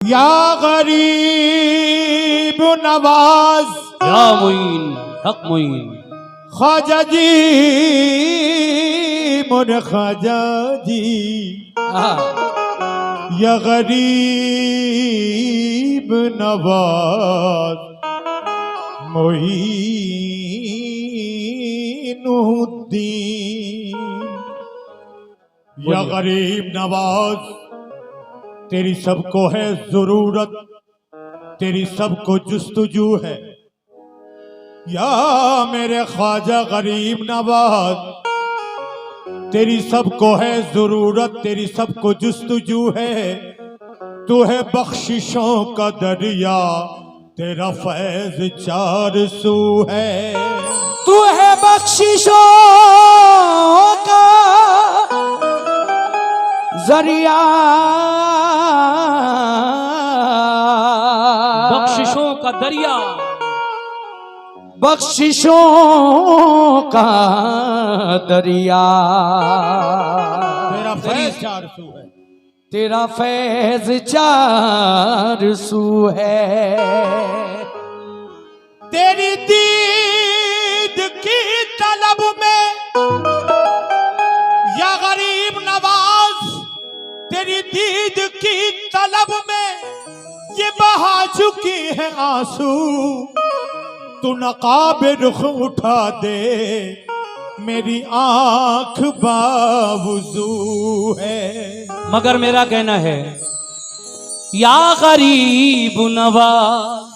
या गरीब नवाज, या मुइन हक मुइन, ख्वाजा जी मोर ख्वाजा जी। या गरीब नवाज मोइनुद्दीन। या गरीब नवाज, तेरी सबको है जरूरत, तेरी सबको जुस्तजू है। या मेरे ख्वाजा गरीब नवाज, तेरी सबको है जरूरत, तेरी सबको जुस्तजू है। तू है बख्शिशों का दरिया, तेरा फैज चार सू है। तू है बख्शिशों का जरिया, बख्शिशों का दरिया, बख्शिशों का दरिया। तेरा फैज चार सू है, तेरा फैज चार सू है। तेरी दीद की तलब में या गरीब नवाज, तेरी दीद की तलब में ये बहा चुकी है आंसू। तू नकाबे रुख उठा दे, मेरी आंख बावुजू है। मगर मेरा कहना है या गरीब नवाज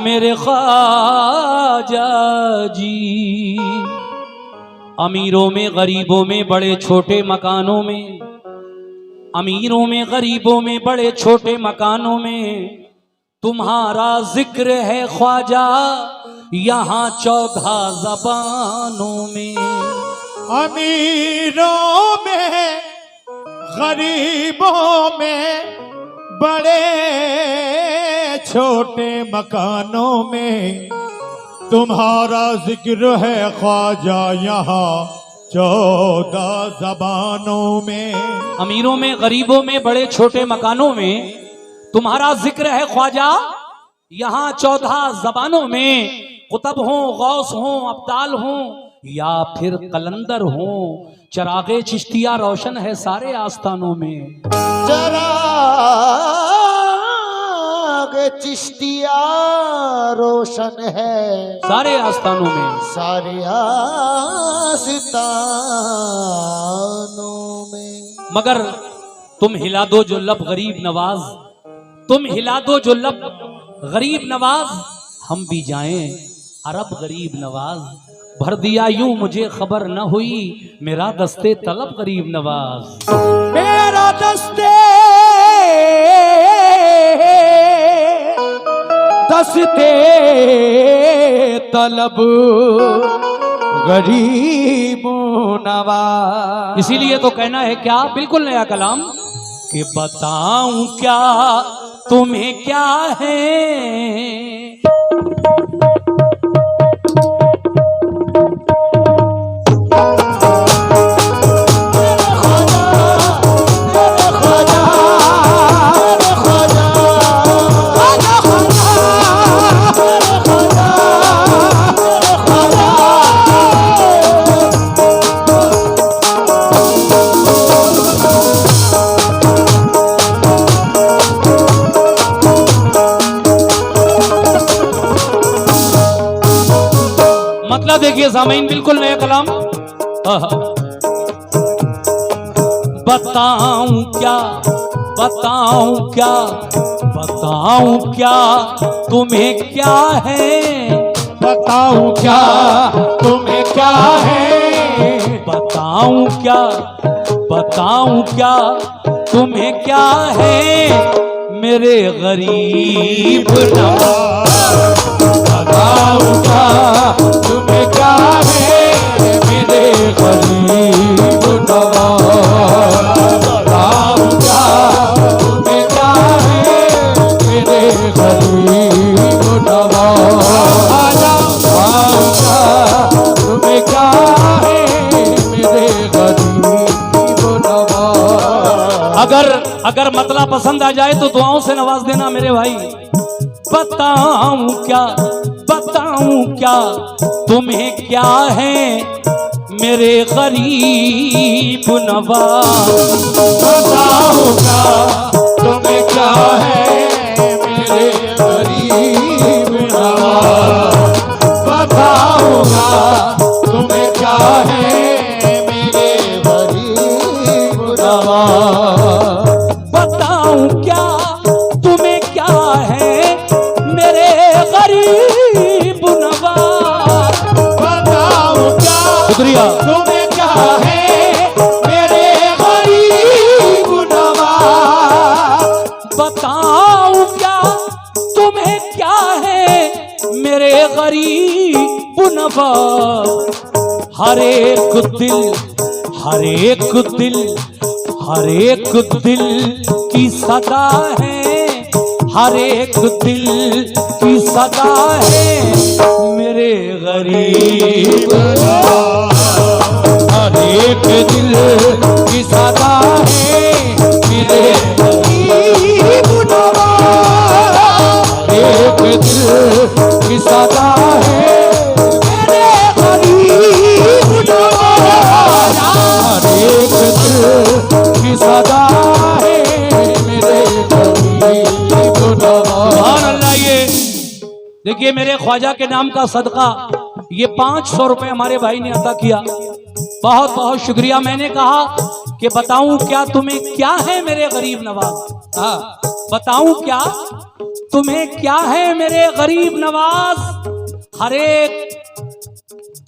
मेरे ख्वाजा जी। अमीरों में गरीबों में बड़े छोटे मकानों में, अमीरों में गरीबों में बड़े छोटे मकानों में तुम्हारा जिक्र है ख्वाजा, यहाँ 14 ज़बानों में। अमीरों में गरीबों में बड़े छोटे मकानों में तुम्हारा जिक्र है ख्वाजा, यहाँ 14 ज़बानों में। अमीरों में गरीबों में बड़े छोटे मकानों में तुम्हारा जिक्र है ख्वाजा, यहाँ 14 ज़बानों में। कुतब हों, गौस हों, अब्दाल हों या फिर कलंदर हों, चरागे चिश्तिया रोशन है सारे आस्थानों में। चरागे चिश्तिया रोशन है सारे आस्थानों में, सारे आस्तानों में। मगर तुम हिला दो जो लब गरीब नवाज, तुम हिला दो जो लब गरीब नवाज, हम भी जाएं अरब गरीब नवाज। भर दिया यूं मुझे खबर न हुई, मेरा दस्ते तलब गरीब नवाज। मेरा दस्ते तलब गरीब नवाज। इसीलिए तो कहना है क्या, बिल्कुल नया कलाम, कि बताऊं क्या तुम्हें क्या है। देखिए सामीन, बिल्कुल नया कलाम। बताऊं क्या, बताऊं क्या, बताऊं क्या तुम्हें क्या है। बताऊं क्या तुम्हें क्या है। बताऊं क्या, बताऊं क्या तुम्हें क्या है मेरे गरीब नवाज। बताऊं क्या तुम्हें क्या है मेरे गरीब नवाज। बताऊं क्या तुम्हें क्या है मेरे गरीब नवाज। बताऊं क्या तुम्हें क्या है मेरे गरीब नवाज। अगर मतला पसंद आ जाए तो दुआओं से नवाज देना मेरे भाई। बताऊं क्या तुम्हें क्या है मेरे गरीब नवाज। बताऊंगा तुम्हें क्या है मेरे गरीब नवाज। बताऊंगा तुम्हें क्या है मेरे गरीब नवाज। बताऊं क्या तुम्हें क्या है मेरे गरीब नवाज। बताऊं क्या शुक्रिया। तुम्हें क्या है मेरे गरीब नवाज। बताऊं क्या तुम्हें क्या है मेरे गरीब नवाज। हर एक दिल की सदा है, हर एक दिल की सदा है मेरे गरीब नवाज। हर एक दिल की सदा है मेरे गरीब नवाज। एक दिल की सदा है मेरे गरीब नवाज। हर एक दिल की सदा है मेरे गरीब नवाज। सुभान अल्लाह। ये देखिए मेरे ख्वाजा के नाम का सदका ये 500 रुपए हमारे भाई ने अदा किया। बहुत बहुत शुक्रिया। मैंने कहा कि बताऊं क्या तुम्हें क्या है मेरे गरीब नवाज। हाँ, बताऊं क्या तुम्हें क्या है मेरे गरीब नवाज। हर एक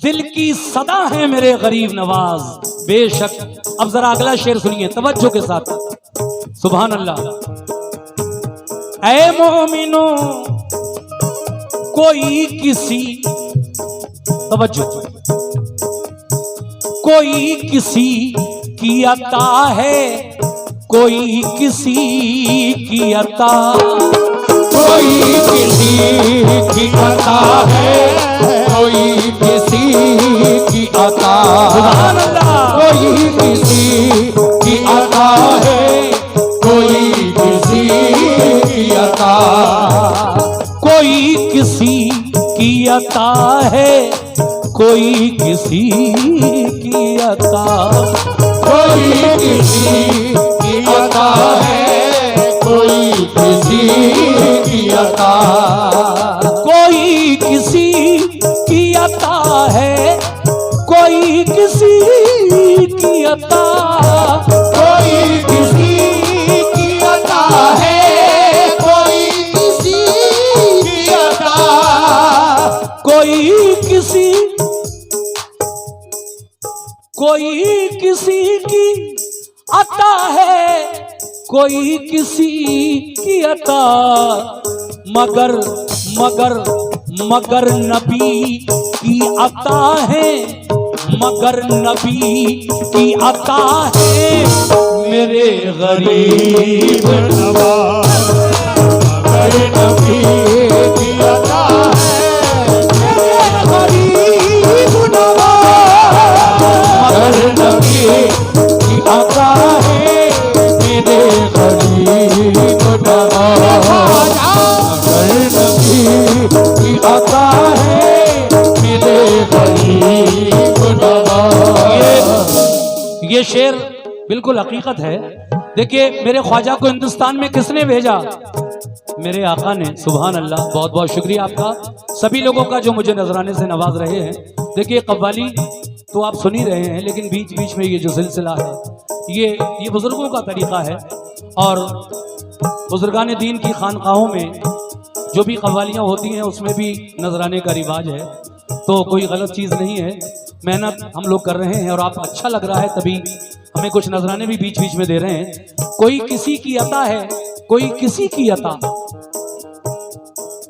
दिल की सदा है मेरे गरीब नवाज। बेशक। अब जरा अगला शेर सुनिए तवज्जो के साथ। सुभान अल्लाह। ऐ मोमिनो कोई किसी, तवज्जो, कोई किसी की अता है, कोई किसी की अता। कोई किसी की अता है, कोई किसी की अता। सुभान अल्लाह। कोई किसी की अता है, कोई किसी की अता। कोई किसी की अता है, कोई किसी की अता। कोई किसी की अता है, कोई किसी की अता। कोई किसी की अता है, कोई किसी की अता। कोई किसी की अता है, कोई किसी की अता। कोई किसी की अता है, कोई किसी की अता। मगर नबी की अता है, मगर नबी की अता है मेरे गरीब नवाज। मगर नबी की अता है मेरे गरीब नवाज। मगर नबी की अता है मेरे गरीब नवाज। मगर नबी की अता है मेरे गरीब नवाज। ये शेर बिल्कुल हकीकत है। देखिए मेरे ख्वाजा को हिंदुस्तान में किसने भेजा? मेरे आका ने। सुभान अल्लाह। बहुत बहुत शुक्रिया आपका, सभी लोगों का जो मुझे नजराने से नवाज रहे हैं। देखिए कव्वाली तो आप सुन ही रहे हैं, लेकिन बीच बीच में ये जो सिलसिला है ये बुजुर्गों का तरीका है। और बुजुर्गान दीन की खानकाहों में जो भी कव्वालियाँ होती हैं उसमें भी नजराने का रिवाज है, तो कोई गलत चीज़ नहीं है। मेहनत हम लोग कर रहे हैं और आप अच्छा लग रहा है तभी हमें कुछ नजराने भी बीच बीच में दे रहे हैं। कोई किसी की अता है, कोई किसी की अता।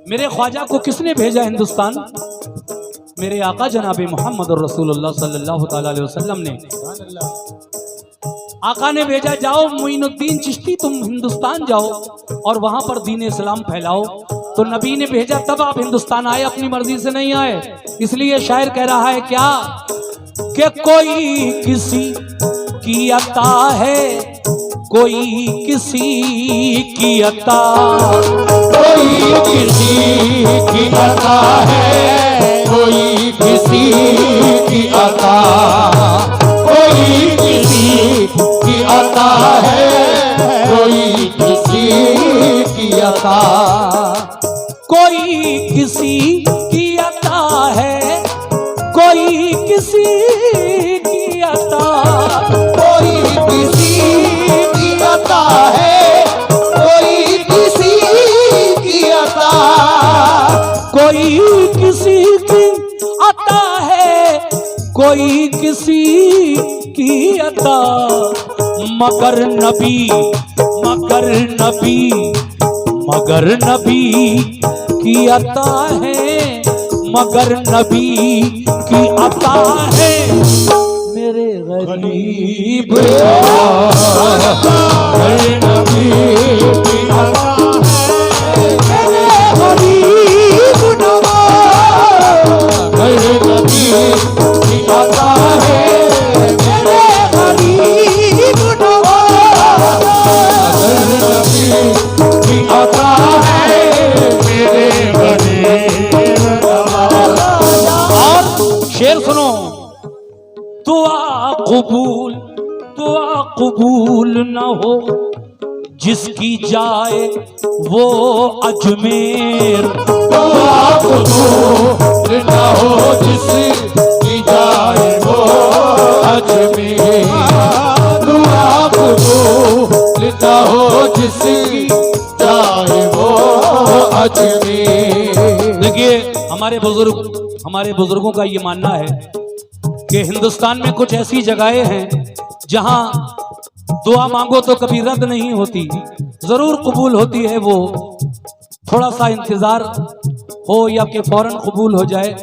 मेरे ख्वाजा को किसने भेजा हिंदुस्तान? मेरे आका जनाबे मोहम्मद रसूलुल्लाह सल्लल्लाहु ताला अलैहि वसल्लम ने। आका ने भेजा, जाओ मोइनुद्दीन चिश्ती तुम हिंदुस्तान जाओ और वहां पर दीन इस्लाम फैलाओ। तो नबी ने भेजा तब आप हिंदुस्तान आए, अपनी मर्जी से नहीं आए। इसलिए शायर कह रहा है क्या कि कोई किसी की अता है, कोई किसी की अता, कोई किसी की अता है, कोई किसी की अता, कोई किसी की अता है, कोई किसी की अता, कोई किसी की अता है, कोई किसी की अता, कोई किसी की अता है, कोई किसी की अता, कोई किसी की अता है, कोई किसी की अता, मगर नबी मगर नबी मगर नबी की अता है, मगर नबी की अता है मेरे गरीब हर नबी की अता है, मेरे गरीब नवाज, हर नबी की अता है, मेरे गरीब नवाज, हर नबी की अता है, मेरे गरीब नवाज। और शेर सुनो, दुआ कबूल न हो जिसकी जाए वो अजमेर, दुआ कबूल न हो जिसकी जाए वो अजमेर, दुआ कबूल न हो जिसकी जाए वो अजमेर। देखिए हमारे बुजुर्गों का ये मानना है कि हिंदुस्तान में कुछ ऐसी जगहें हैं जहां दुआ मांगो तो कभी रद्द नहीं होती, जरूर कबूल होती है। वो थोड़ा सा इंतजार हो या कि फौरन कबूल हो जाए,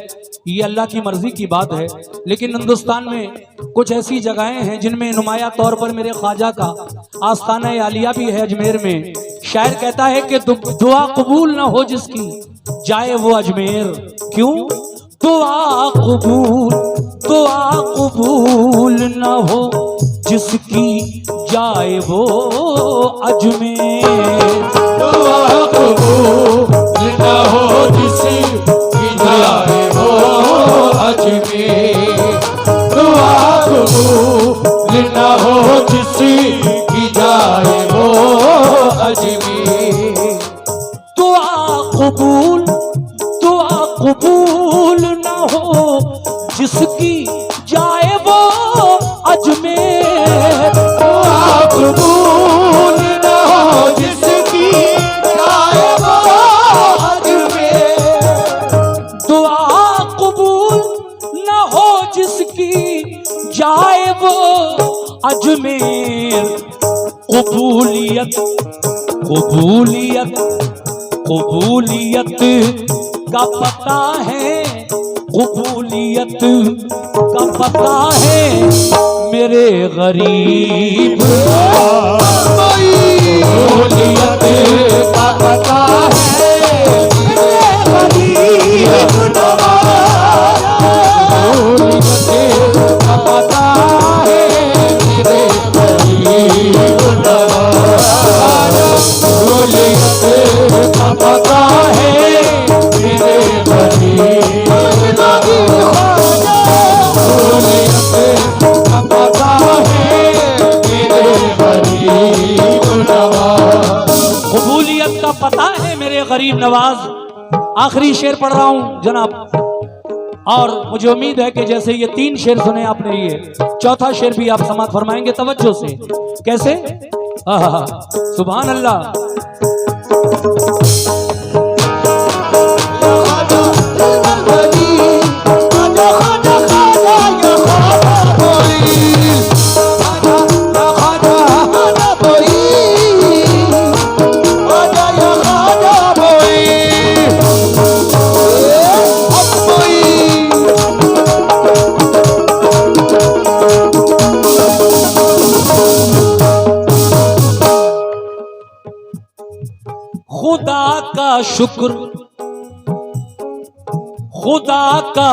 ये अल्लाह की मर्जी की बात है। लेकिन हिंदुस्तान में कुछ ऐसी जगहें हैं जिनमें नुमाया तौर पर मेरे ख्वाजा का आस्थाना आलिया भी है अजमेर में। शायर कहता है कि दुआ कबूल ना हो जिसकी जाए वो अजमेर। क्यों? दुआ कबूल न हो जिसकी जाए वो अजमेर। दुआ कबूल न हो जिसकी जाए वो अजमेर, दुआ कबूल न हो जिसकी जाए वो अजमेर। दुआ कबूल न हो जिसकी जाए वो अजमेर। दुआ कबूल न हो जिसकी जाए वो अजमेर, दुआ कबूल न हो जिसकी जाए वो अजमेर। कबूलियत का पता है, कबूलियत का पता है मेरे गरीब। कबूलियत का पता है मेरे गरीब नवाज, कबूलियत का पता है मेरे गरीब नवाज, कबूलियत का पता है मेरे गरीब नवाज, कबूलियत का पता है मेरे गरीब नवाज। कबूलियत का पता है मेरे गरीब नवाज। आखिरी शेर पढ़ रहा हूं जनाब, और मुझे उम्मीद है कि जैसे ये 3 शेर सुने आपने, ये चौथा शेर भी आप समाप्त फरमाएंगे तवज्जो से। कैसे? आहा, सुभान अल्लाह। खुदा का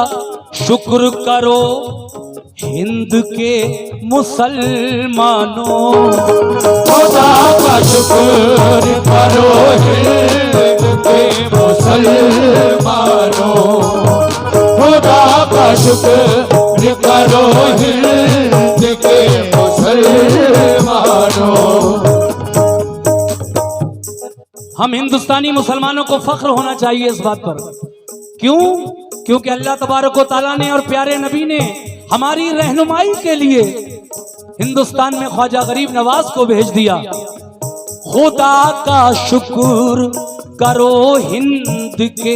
शुक्र करो हिंद के मुसलमानों, खुदा का शुक्र करो हिंद के मुसलमानों, खुदा का शुक्र करो हिंद के मुसलमानों। हम हिंदुस्तानी मुसलमानों को फख्र होना चाहिए इस बात पर। क्यों? क्योंकि अल्लाह तबारक व तआला ने और प्यारे नबी ने हमारी रहनुमाई के लिए हिंदुस्तान में ख्वाजा गरीब नवाज को भेज दिया। खुदा का शुक्र करो हिंद के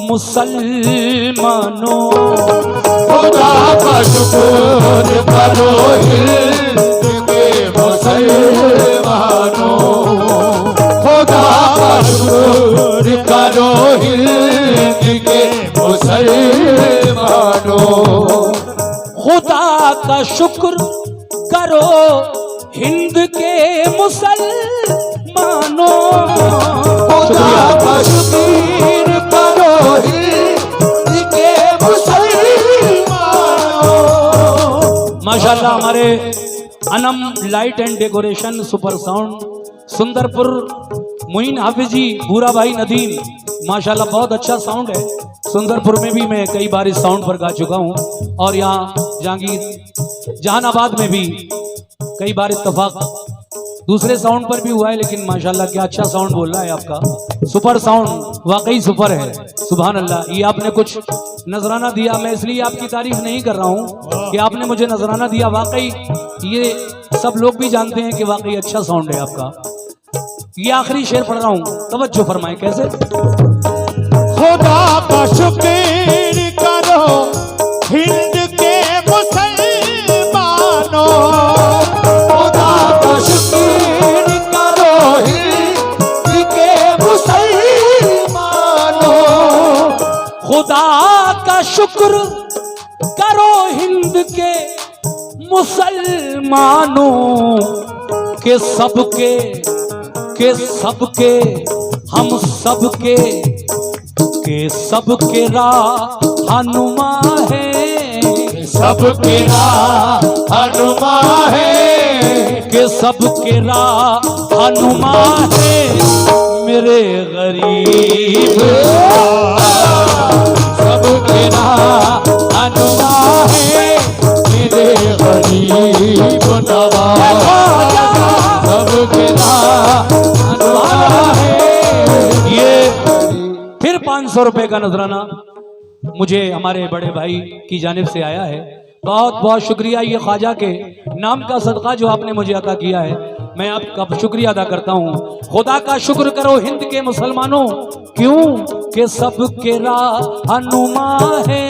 मुसलमानों, खुदा का शुक्र करो हिंद के मुसलमानों, खुदा का शुक्र करो हिंद के मुसलमानों, खुदा का शुक्र करो हिंद के मुसलमानों, खुदा का शुक्र करो हिंद के मुसलमानों। माशाल्लाह हमारे Anam light and decoration super sound Sundarpur Muin Hafiz ji, Bura भाई नदीम, माशाल्लाह बहुत अच्छा साउंड है। सुंदरपुर में भी मैं कई बार इस साउंड पर गा चुका हूँ और यहाँ जहानाबाद में भी कई बार इत्तेफाक दूसरे साउंड पर भी हुआ है, लेकिन माशाल्लाह क्या अच्छा साउंड बोल रहा है आपका। सुपर साउंड, वाकई सुपर है, सुभान अल्लाह। ये आपने कुछ नजराना दिया, मैं इसलिए आपकी तारीफ नहीं कर रहा हूँ कि आपने मुझे नजराना दिया, वाकई ये सब लोग भी जानते हैं कि वाकई अच्छा साउंड है आपका। ये आखिरी शेर पढ़ रहा हूँ, तवज्जो फरमाएं। कैसे? खुदा का शुक्र करो हिंद के मुसलमानों, खुदा का शुक्र करो हिंद के मुसलमानों, खुदा का शुक्र करो हिंद के मुसलमानों, के सबके हम सबके रहनुमा है, सबके रहनुमा है, के सबके रहनुमा है मेरे गरीब, सबके रहनुमा है मेरे गरीब नवाज, सबके रहनुमा है। ये फिर 500 रुपए का नजराना मुझे हमारे बड़े भाई की जानिब से आया है। बहुत बहुत शुक्रिया, ये ख्वाजा के नाम का सदका जो आपने मुझे अता किया है, मैं आपका शुक्रिया अदा करता हूँ। खुदा का शुक्र करो हिंद के मुसलमानों, क्यों के सबके रहनुमा है,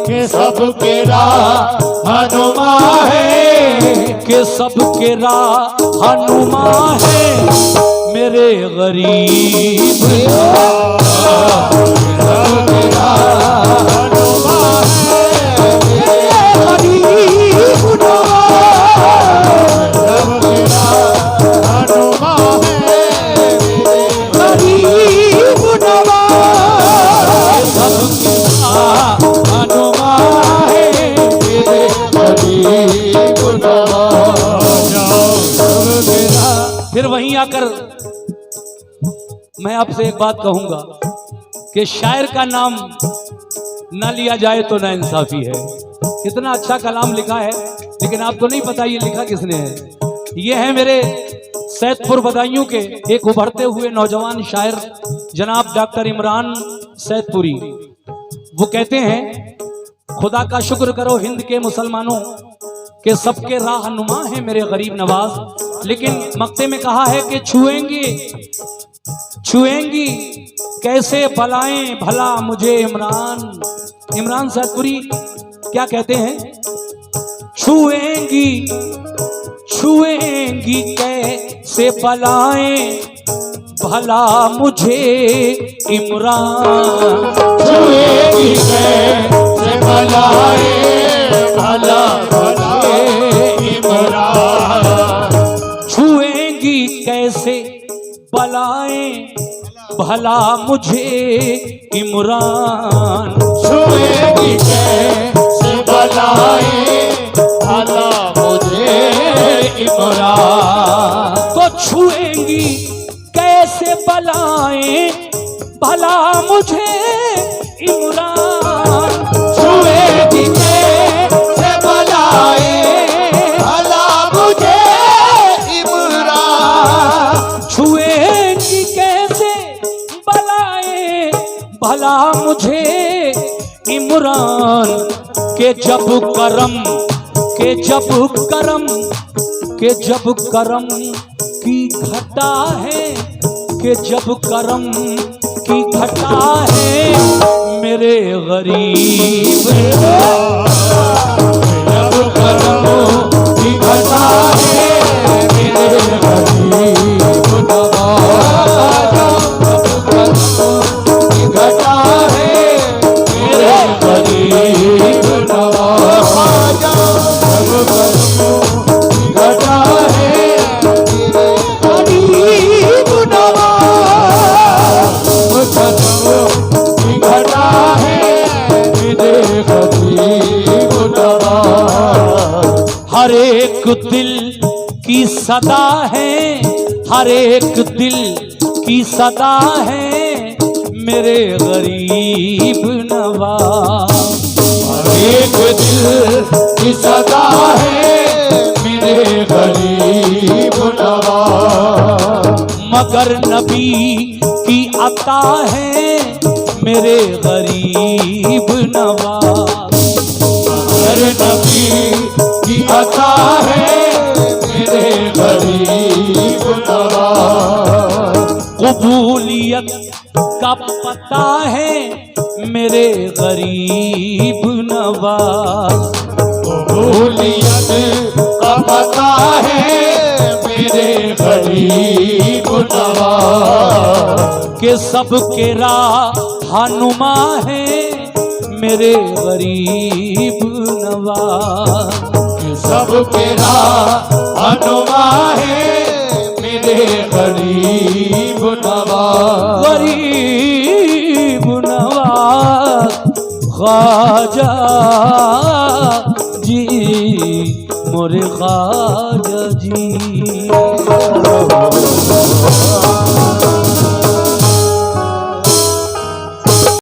के सबके रहनुमा है, के सबके रहनुमा है मेरे गरीब, सबके रहनुमा है मेरे गरीब नवाज, सबके रहनुमा है मेरे गरीब नवाज, सबके रहनुमा है मेरे गरीब नवाज। फिर वहीं आकर मैं आपसे एक बात कहूंगा कि शायर का नाम ना लिया जाए तो ना इंसाफी है। इतना अच्छा कलाम लिखा है, लेकिन आपको नहीं पता ये लिखा किसने है। ये है मेरे सैदपुर बदायूं के एक उभरते हुए नौजवान शायर जनाब डॉक्टर इमरान सैदपुरी। वो कहते हैं खुदा का शुक्र करो हिंद के मुसलमानों, के सबके रहनुमा है मेरे गरीब नवाज। लेकिन मक्ते में कहा है कि छुएंगी कैसे बलाएं भला मुझे इमरान सैदपुरी क्या कहते हैं? छुएंगी कैसे बलाएं भला मुझे इमरान, छुएंगी कैसे बलाएं भला मुझे इमरान, छुएंगी कैसे बलाएं भला मुझे इमरान, छुएंगी कैसे बलाएं भला मुझे इमरान तो छुएंगी कैसे बलाएं भला मुझे इमरान। छुएगी कैसे बलाए भला मुझे इमरान। छुएंगी कैसे बलाएं भला मुझे इमरान। के जब करम की घटा है, के जब करम की घटा है मेरे गरीब। जब करम की घटा है मेरे गरीब नवाज। जब करम की घटा है मेरे गरीब नवाज। जब करम की घटा है मेरे गरीब नवाज। करम की घटा है मेरे गरीब नवाज। हर एक दिल की सदा है, हर एक दिल की सदा है मेरे गरीब नवाज। एक दिल की सदा है मेरे गरीब नवाज। मगर नबी की अता है मेरे गरीब नवाज। मेरे नबी की अता है मेरे गरीब नवाज। कबूलियत का पता है मेरे गरीब नवाज। कबूलियत का पता है मेरे गरीब नवाज। के सबके रहनुमा है मेरे गरीब नवाज। सबके रहनुमा है मेरे गरीब नवाज। गरीब नवाज ख्वाजा जी मोरे ख्वाजा जी।